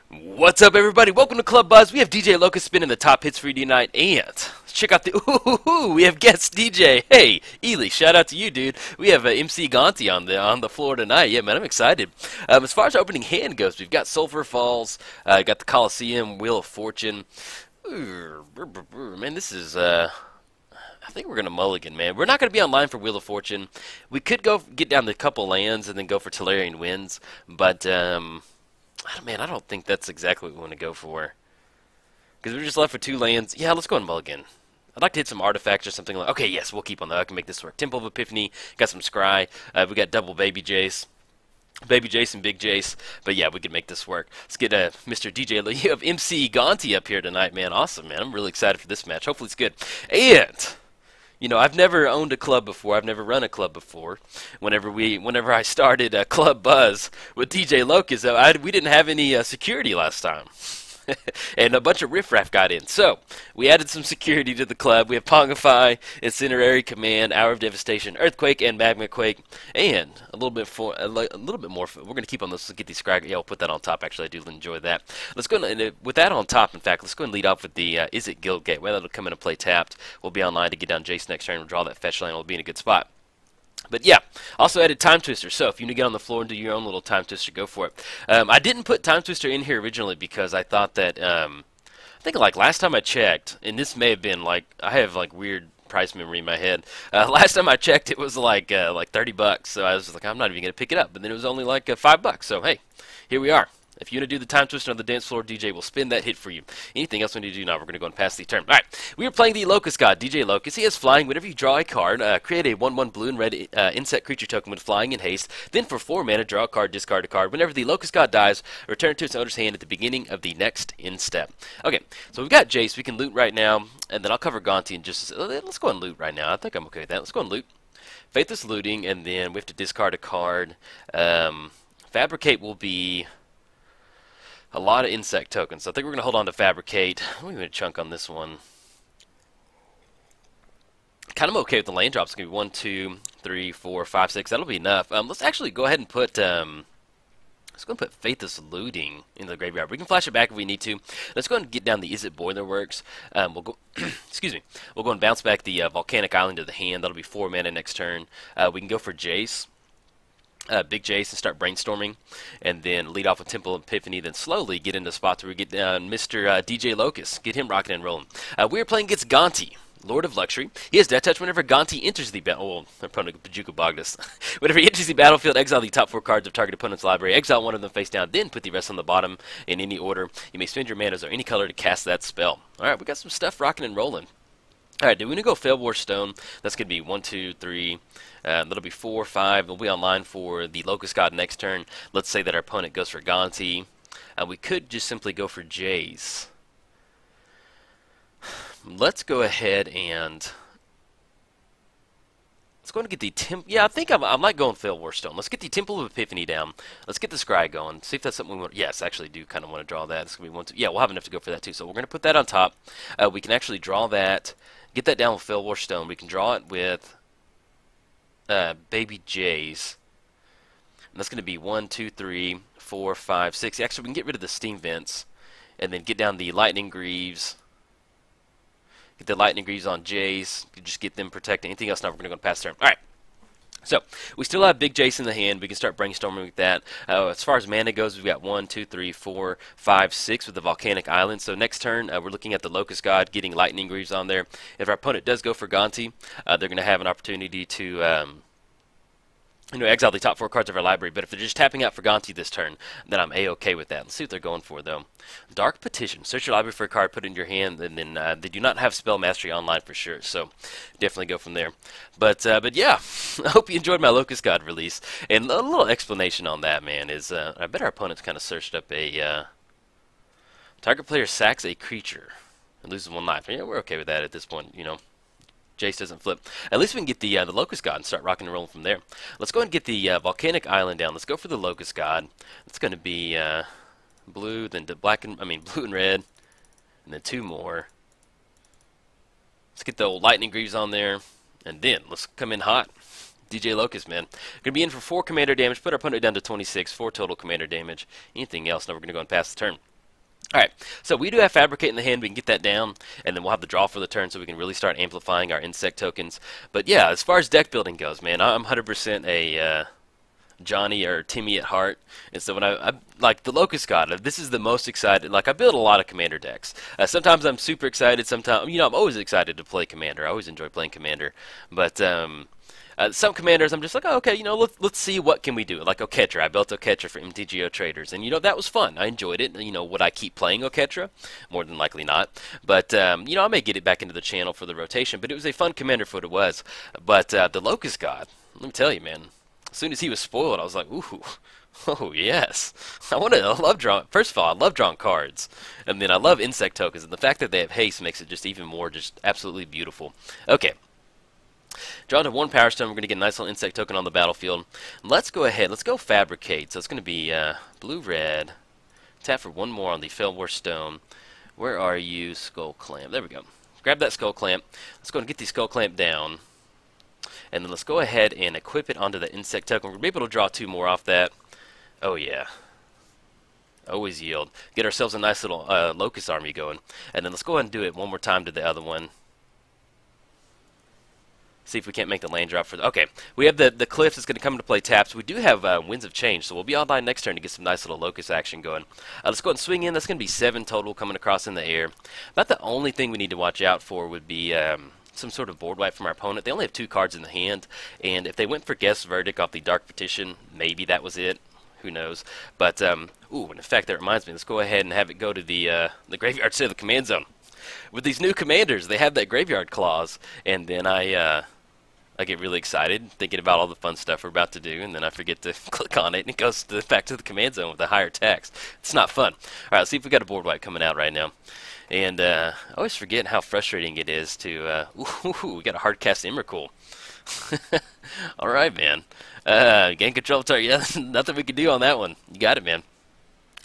What's up, everybody? Welcome to Club Buzz. We have DJ Locust spinning the top hits for you tonight, and let's check out the we have guest DJ. Hey, Ely, shout out to you, dude. We have MC Gonti on the floor tonight. Yeah, man, I'm excited. As far as opening hand goes, we've got Sulphur Falls, got the Coliseum, Wheel of Fortune. Man, this is I think we're gonna mulligan, man. We're not gonna be online for Wheel of Fortune. We could go get down the couple lands and then go for Tellurian Winds, but man, I don't think that's exactly what we want to go for. Because we're just left with two lands. Yeah, let's go on mulligan. I'd like to hit some artifacts or something like. Okay, yes, we'll keep on that. I can make this work. Temple of Epiphany. Got some Scry. We got double Baby Jace. Baby Jace and Big Jace. But yeah, we can make this work. Let's get Mr. DJ. You have MC Gonti up here tonight, man. Awesome, man. I'm really excited for this match. Hopefully it's good. And you know, I've never owned a club before. I've never run a club before. Whenever I started Club Buzz with DJ Locust, we didn't have any security last time. And a bunch of riffraff got in. So, we added some security to the club. We have Pongify, Incinerary Command, Hour of Devastation, Earthquake, and Magma Quake, and a little bit more. We're going to keep on this. Let's get these scrag. Yeah, I'll put that on top. Actually, I do enjoy that. Let's go and with that on top. In fact, let's go and lead off with the Is It Guild Gateway. That'll come in and play tapped. We'll be online to get down Jace next turn. We'll draw that fetch land. We'll be in a good spot. But yeah, also added Time Twister, so if you need to get on the floor and do your own little Time Twister, go for it. I didn't put Time Twister in here originally because I thought that, I think like last time I checked, and this may have been like, I have like weird price memory in my head. Last time I checked it was like $30, so I was like, I'm not even going to pick it up, but then it was only like $5, so hey, here we are. If you want to do the Time Twister on the dance floor, DJ will spin that hit for you. Anything else we need to do now, we're going to go and pass the turn. Alright, we are playing the Locust God, DJ Locust. He has flying. Whenever you draw a card, create a 1/1 blue and red insect creature token with flying and haste. Then for 4 mana, draw a card, discard a card. Whenever the Locust God dies, return it to its owner's hand at the beginning of the next end step. Okay, so we've got Jace. We can loot right now, and then I'll cover Gonti in just a second. Let's go and loot right now. I think I'm okay with that. Let's go and loot. Faithless looting, and then we have to discard a card. Fabricate will be a lot of insect tokens, so I think we're going to hold on to Fabricate. I'm going to chunk on this one. Kind of okay with the land drops. It's going to be 1, 2, 3, 4, 5, 6. That'll be enough. Let's actually go ahead and put let's go and put Faithless Looting in the graveyard. We can flash it back if we need to. Let's go ahead and get down the Is It Boiler Works. We'll go excuse me. We'll go and bounce back the Volcanic Island to the hand. That'll be 4 mana next turn. We can go for Jace. Big Jace and start brainstorming, and then lead off with Temple Epiphany, then slowly get into spots where we get Mr. DJ Locust, get him rocking and rolling. We are playing against Gonti, Lord of Luxury. He has Death Touch whenever Gonti enters the battle. Oh, opponent Bajuka Bogdas. Whenever he enters the battlefield, exile the top 4 cards of target opponent's library, exile one of them face down, then put the rest on the bottom in any order. You may spend your manas or any color to cast that spell. Alright, we got some stuff rocking and rolling. Alright, do we want to go Fail War Stone? That's going to be 1, 2, 3. That'll be 4, 5. We'll be online for the Locust God next turn. Let's say that our opponent goes for Gonti. We could just simply go for Jace. Let's go ahead and let's go and get the Yeah, I think I might go and Fail War Stone. Let's get the Temple of Epiphany down. Let's get the Scry going. See if that's something we want. Yes, I actually do kind of want to draw that. It's going to be 1, 2. Yeah, we'll have enough to go for that too. So we're going to put that on top. We can actually draw that. Get that down with Fail War Stone. We can draw it with Baby Jace. And that's going to be 1, 2, 3, 4, 5, 6. Actually, we can get rid of the Steam Vents. And then get down the Lightning Greaves. Get the Lightning Greaves on Jace. Just get them protected. Anything else? Now we're going to go and pass turn. Alright. So, we still have Big Jace in the hand. We can start brainstorming with that. As far as mana goes, we've got 1, 2, 3, 4, 5, 6 with the Volcanic Island. So next turn, we're looking at the Locust God, getting Lightning Greaves on there. If our opponent does go for Gonti, they're going to have an opportunity to exile the top 4 cards of our library. But if they're just tapping out for Gonti this turn, then I'm A-okay with that. Let's see what they're going for, though. Dark Petition. Search your library for a card, put it in your hand, and then they do not have Spell Mastery online for sure, so definitely go from there. But yeah, I hope you enjoyed my Locust God release. And a little explanation on that, man, is I bet our opponent's kind of searched up a target player sacks a creature and loses 1 life. Yeah, we're okay with that at this point, you know. Jace doesn't flip. At least we can get the Locust God and start rocking and rolling from there. Let's go ahead and get the Volcanic Island down. Let's go for the Locust God. It's going to be blue, then blue and red, and then 2 more. Let's get the old Lightning Greaves on there, and then let's come in hot. DJ Locust, man. Going to be in for 4 commander damage. Put our opponent down to 26. 4 total commander damage. Anything else? Now we're going to go and pass the turn. Alright, so we do have Fabricate in the hand, we can get that down, and then we'll have the draw for the turn so we can really start amplifying our insect tokens. But yeah, as far as deck building goes, man, I'm 100% a Johnny or Timmy at heart. And so when I like the Locust God, this is the most excited. Like, I build a lot of Commander decks. Sometimes I'm super excited, sometimes, you know, I'm always excited to play Commander. I always enjoy playing Commander. But, some commanders, I'm just like, oh, okay, you know, let's see what can we do. Like Oketra, I built Oketra for MTGO traders, and you know that was fun. I enjoyed it. You know, would I keep playing Oketra? More than likely not. But you know, I may get it back into the channel for the rotation. But it was a fun commander for what it was. But the Locust God, let me tell you, man. As soon as he was spoiled, I was like, ooh. Oh yes, I love drawing. First of all, I love drawing cards, and then I love insect tokens, and the fact that they have haste makes it just even more, just absolutely beautiful. Okay. Draw to 1 Power Stone. We're going to get a nice little insect token on the battlefield. Let's go ahead. Let's go Fabricate. So it's going to be blue-red. Tap for 1 more on the Fellwar Stone. Where are you, Skull Clamp? There we go. Grab that Skull Clamp. Let's go and get the Skull Clamp down. And then let's go ahead and equip it onto the insect token. We're going to be able to draw 2 more off that. Oh, yeah. Always yield. Get ourselves a nice little Locust army going. And then let's go ahead and do it one more time to the other one. See if we can't make the land drop for the... Okay, we have the Cliffs that's going to come into play taps. We do have Winds of Change, so we'll be online next turn to get some nice little Locust action going. Let's go ahead and swing in. That's going to be 7 total coming across in the air. About the only thing we need to watch out for would be some sort of board wipe from our opponent. They only have 2 cards in the hand, and if they went for Guest Verdict off the Dark Petition, maybe that was it. Who knows? But, ooh, and in fact, that reminds me. Let's go ahead and have it go to the graveyard instead of the command zone. With these new commanders, they have that graveyard clause, and then I get really excited thinking about all the fun stuff we're about to do, and then I forget to click on it, and it goes back to the command zone with a higher text. It's not fun. All right, let's see if we got a board wipe coming out right now. And I always forget how frustrating it is to... we got a hard cast Emrakul. All right, man. Gain control of target. Yeah, nothing we can do on that one. You got it, man.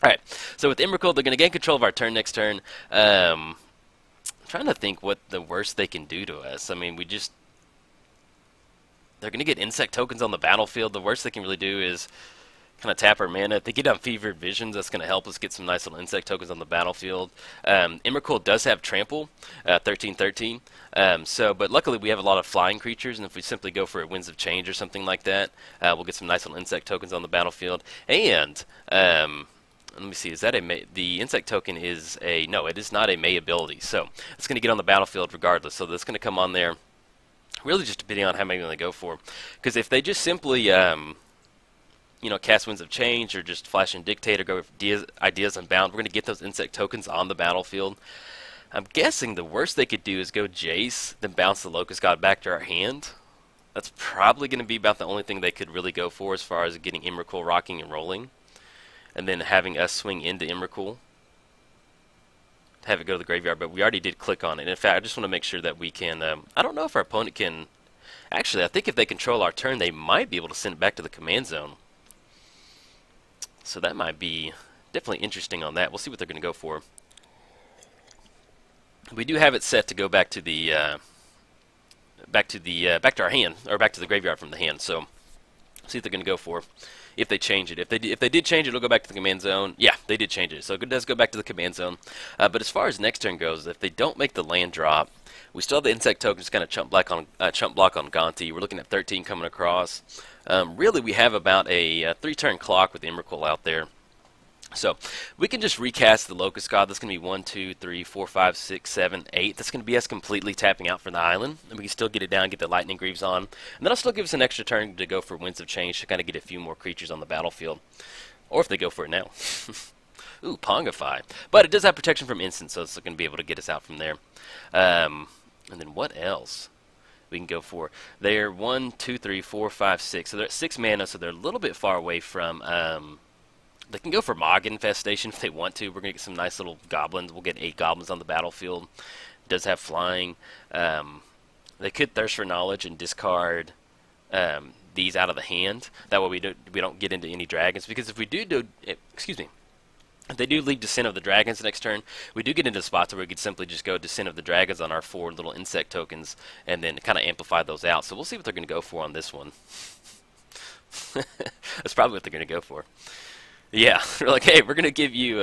All right, so with Emrakul, they're going to gain control of our turn next turn. I'm trying to think what the worst they can do to us. I mean, they're going to get insect tokens on the battlefield. The worst they can really do is kind of tap our mana. If they get on Fevered Visions, that's going to help us get some nice little insect tokens on the battlefield. Emrakul does have Trample, 13/13. But luckily we have a lot of flying creatures, and if we simply go for a Winds of Change or something like that, we'll get some nice little insect tokens on the battlefield. And let me see, is that the insect token is no, it is not a May ability, so it's going to get on the battlefield regardless. So that's going to come on there. Really just depending on how many they go for. Because if they just simply, you know, cast Winds of Change or just Flash and Dictate or go with Ideas Unbound, we're going to get those insect tokens on the battlefield. I'm guessing the worst they could do is go Jace, then bounce the Locust God back to our hand. That's probably going to be about the only thing they could really go for as far as getting Emrakul rocking and rolling. And then having us swing into Emrakul. Have it go to the graveyard, but we already did click on it. In fact, I just want to make sure that we can... I don't know if our opponent can... Actually, I think if they control our turn, they might be able to send it back to the command zone. So that might be definitely interesting on that. We'll see what they're going to go for. We do have it set to go back to the... back to our hand, or back to the graveyard from the hand. So, see what they're going to go for. If they change it. If they did change it, it'll go back to the command zone. Yeah, they did change it. So it does go back to the command zone. But as far as next turn goes, if they don't make the land drop, we still have the insect tokens kind of chump block on Gonti. We're looking at 13 coming across. Really, we have about a 3-turn clock with Emrakul out there. So we can just recast the Locust God. That's going to be 1, 2, 3, 4, 5, 6, 7, 8. That's going to be us completely tapping out for the island. And we can still get it down, get the Lightning Greaves on. And that'll still give us an extra turn to go for Winds of Change to kind of get a few more creatures on the battlefield. Or if they go for it now. Ooh, Pongify. But it does have protection from instant, so it's going to be able to get us out from there. And then what else we can go for? They're 1, 2, 3, 4, 5, 6. So they're at 6 mana, so they're a little bit far away from... They can go for Mog Infestation if they want to. We're going to get some nice little goblins. We'll get 8 goblins on the battlefield. It does have flying. They could Thirst for Knowledge and discard these out of the hand. That way we don't get into any dragons. Because if we if they do leave Descent of the Dragons next turn, we do get into spots where we could simply just go Descent of the Dragons on our 4 little insect tokens and then kind of amplify those out. So we'll see what they're going to go for on this one. That's probably what they're going to go for. Yeah, we're like, hey, we're gonna give you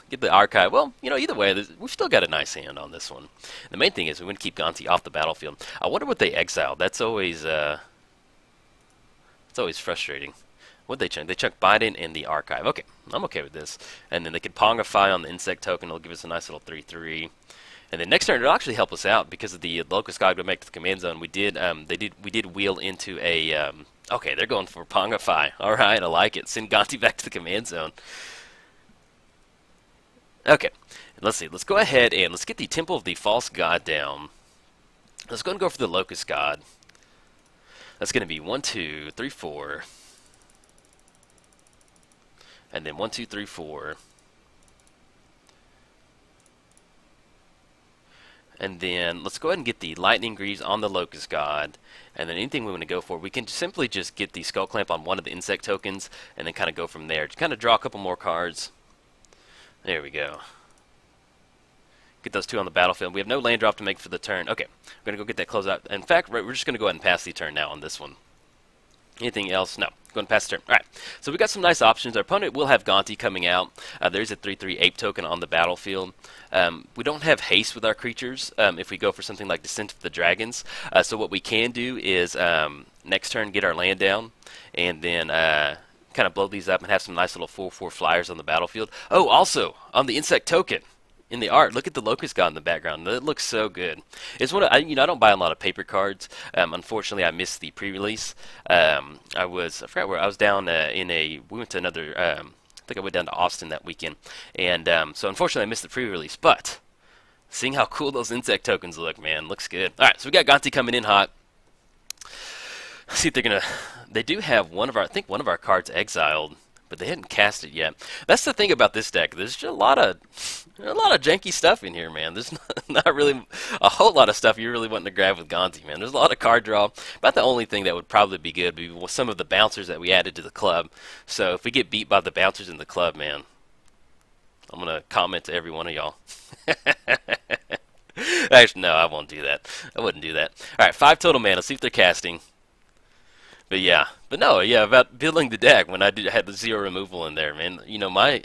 get the archive. Well, either way, we've still got a nice hand on this one. The main thing is we want to keep Gonti off the battlefield. I wonder what they exiled. That's always it's always frustrating. What they chunk? They chuck Biden in the archive. Okay, I'm okay with this. And then they could Pongify on the insect token. It'll give us a nice little 3/3. And then next turn it'll actually help us out because of the Locust God go back to the command zone. We did wheel into a okay, they're going for Pongify. All right, I like it. Send Gonti back to the command zone. Okay, let's see. Let's go ahead and let's get the Temple of the False God down. Let's go and go for the Locust God. That's going to be 1, 2, 3, 4. And then 1, 2, 3, 4. And then let's go ahead and get the Lightning Greaves on the Locust God. And then anything we want to go for, we can simply just get the Skull Clamp on one of the insect tokens and then kind of go from there. Just kind of draw a couple more cards. There we go. Get those 2 on the battlefield. We have no land drop to make for the turn. Okay, we're going to go get that closeout. In fact, we're just going to go ahead and pass the turn now on this one. Anything else? No. Go and pass the turn. Alright, so we got some nice options. Our opponent will have Gonti coming out. There's a 3/3 ape token on the battlefield. We don't have haste with our creatures if we go for something like Descent of the Dragons. So what we can do is next turn get our land down and then kind of blow these up and have some nice little 4/4 flyers on the battlefield. Oh, also on the insect token. In the art, look at the Locust God in the background. That looks so good. It's one of, I don't buy a lot of paper cards. Unfortunately, I missed the pre-release. I forgot where I was down we went to another. I think I went down to Austin that weekend, and so unfortunately I missed the pre-release. But seeing how cool those insect tokens look, man, looks good. All right, so we got Gonti coming in hot. Let's see if they're gonna. They do have I think one of our cards exiled, but they hadn't cast it yet. That's the thing about this deck. There's just a lot of janky stuff in here, man. There's not really a whole lot of stuff you're really wanting to grab with Gonti, man. There's a lot of card draw. About the only thing that would probably be good would be some of the bouncers that we added to the club. So if we get beat by the bouncers in the club, man, I'm going to comment to every one of y'all. Actually, no, I won't do that. I wouldn't do that. All right, 5 total mana. Let's see if they're casting. But yeah, about building the deck when I had the 0 removal in there, man. My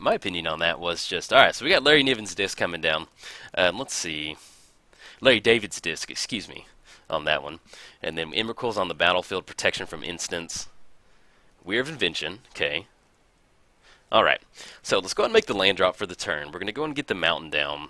opinion on that was just all right. So we got Larry Niven's disc coming down. Let's see, Larry David's disc, excuse me, on that one, and then Emrakul's on the battlefield, protection from instants, Weir of Invention. Okay, all right. So let's go ahead and make the land drop for the turn. We're gonna go and get the mountain down.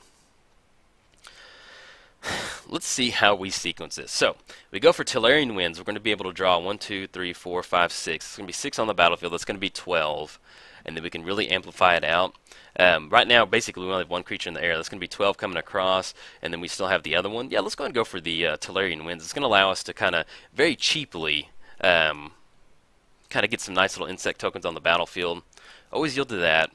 Let's see how we sequence this. So we go for Tellurian Winds. We're going to be able to draw 1, 2, 3, 4, 5, 6. It's going to be 6 on the battlefield. That's going to be 12, and then we can really amplify it out. Right now, basically, we only have one creature in the air. That's going to be 12 coming across, and then we still have the other one. Yeah, let's go ahead and go for the Tellurian Winds. It's going to allow us to kind of very cheaply kind of get some nice little insect tokens on the battlefield. Always yield to that.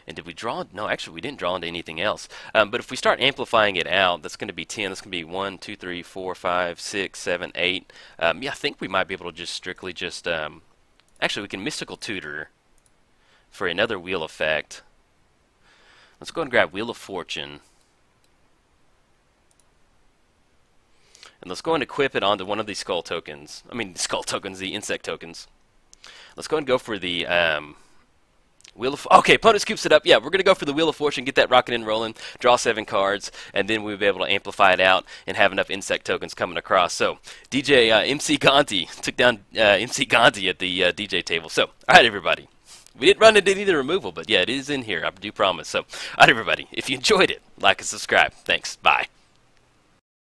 And did we draw? No, actually, we didn't draw into anything else. But if we start amplifying it out, that's going to be 10. That's going to be 1, 2, 3, 4, 5, 6, 7, 8. Yeah, I think we might be able to just strictly just... actually, we can Mystical Tutor for another Wheel effect. Let's go and grab Wheel of Fortune. And let's go and equip it onto one of these skull tokens. I mean, skull tokens, the insect tokens. Let's go and go for the... okay, opponent scoops it up. Yeah, we're going to go for the Wheel of Fortune, get that rocking and rolling, draw 7 cards, and then we'll be able to amplify it out and have enough insect tokens coming across. So, DJ MC Gonti took down MC Gonti at the DJ table. So, all right, everybody. We didn't run into any of the removal, but yeah, it is in here. I do promise. So, all right, everybody. If you enjoyed it, like and subscribe. Thanks. Bye.